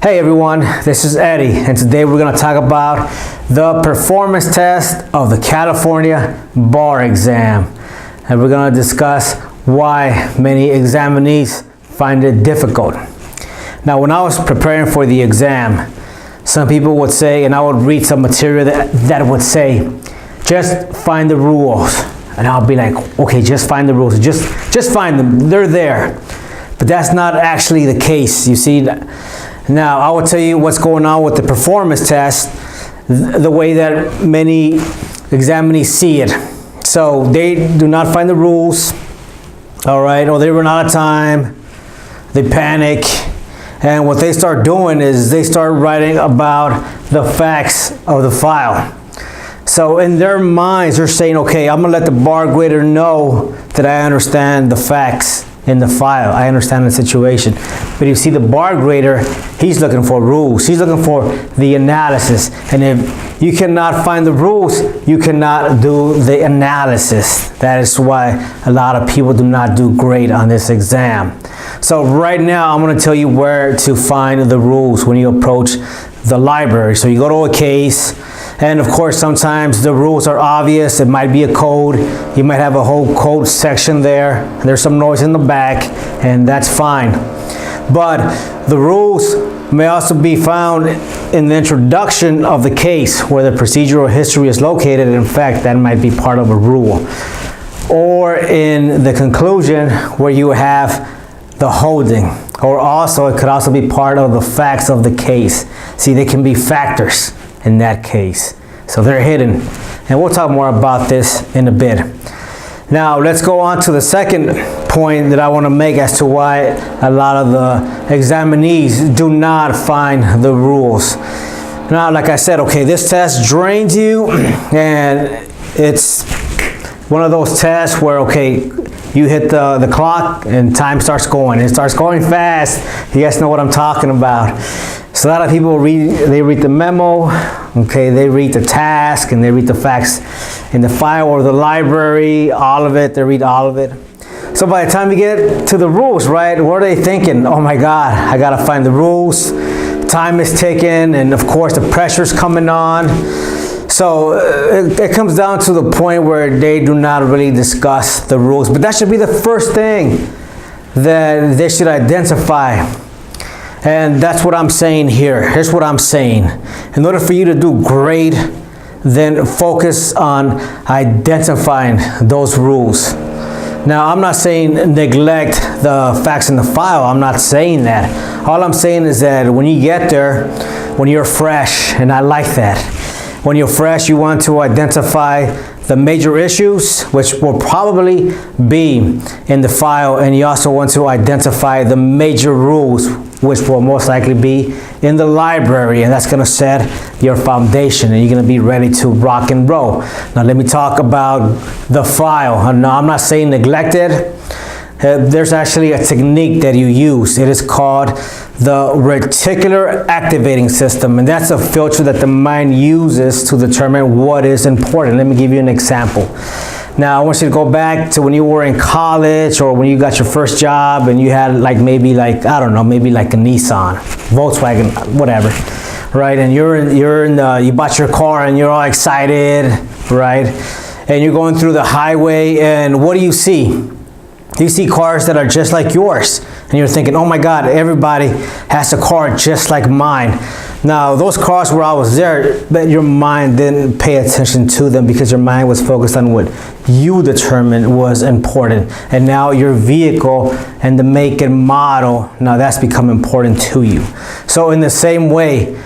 Hey everyone, this is Eddie, and today we're going to talk about the performance test of the California bar exam. And we're going to discuss why many examinees find it difficult. Now, when I was preparing for the exam, some people would say, and I would read some material that would say, just find the rules. And I'll be like, okay, just find the rules. Just find them. They're there. But that's not actually the case, you see. Now, I will tell you what's going on with the performance test, the way that many examinees see it. So they do not find the rules, all right, or they run out of time, they panic, and what they start doing is they start writing about the facts of the file. So in their minds, they're saying, okay, I'm gonna let the bar grader know that I understand the facts in the file. I understand the situation. But you see, the bar grader, he's looking for rules. He's looking for the analysis. And if you cannot find the rules, you cannot do the analysis. That is why a lot of people do not do great on this exam. So right now, I'm going to tell you where to find the rules when you approach the library. So you go to a case, and of course, sometimes the rules are obvious. It might be a code. You might have a whole code section there. There's some noise in the back, and that's fine. But the rules may also be found in the introduction of the case where the procedural history is located. In fact, that might be part of a rule. Or in the conclusion where you have the holding. Or also, it could also be part of the facts of the case. See, they can be factors in that case. So they're hidden. And we'll talk more about this in a bit. Now, let's go on to the second point that I want to make as to why a lot of the examinees do not find the rules. Now, like I said, okay, this test drains you, and it's one of those tests where, okay, you hit the clock and time starts going. It starts going fast. You guys know what I'm talking about. So a lot of people read the memo, okay, they read the task, and they read the facts in the file or the library, all of it, they read all of it. So by the time you get to the rules, right, what are they thinking? Oh my God, I gotta find the rules. Time is ticking, and of course the pressure's coming on. So it comes down to the point where they do not really discuss the rules. But that should be the first thing that they should identify. And that's what I'm saying here. Here's what I'm saying. In order for you to do great, then focus on identifying those rules. Now, I'm not saying neglect the facts in the file. I'm not saying that. All I'm saying is that when you get there, when you're fresh, and I like that. When you're fresh, you want to identify the major issues, which will probably be in the file, and you also want to identify the major rules, which will most likely be in the library, and that's going to set your foundation, and you're going to be ready to rock and roll. Now, let me talk about the file. Now, I'm not saying neglect it. There's actually a technique that you use. It is called the reticular activating system, and that's a filter that the mind uses to determine what is important. Let me give you an example. Now, I want you to go back to when you were in college or when you got your first job and you had maybe a Nissan, Volkswagen, whatever, right? And you bought your car and you're all excited, right? And you're going through the highway, and what do you see? You see cars that are just like yours, and you're thinking, oh my God, everybody has a car just like mine. Now, those cars where I was there, but your mind didn't pay attention to them because your mind was focused on what you determined was important. And now your vehicle and the make and model, now that's become important to you. So in the same way,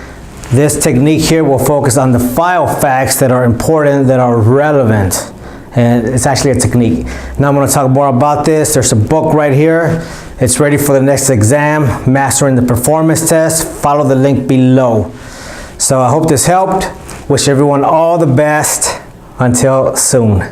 this technique here will focus on the file facts that are important, that are relevant. And it's actually a technique. Now I'm going to talk more about this. There's a book right here. It's ready for the next exam, Mastering the Performance Test. Follow the link below. So I hope this helped. Wish everyone all the best. Until soon.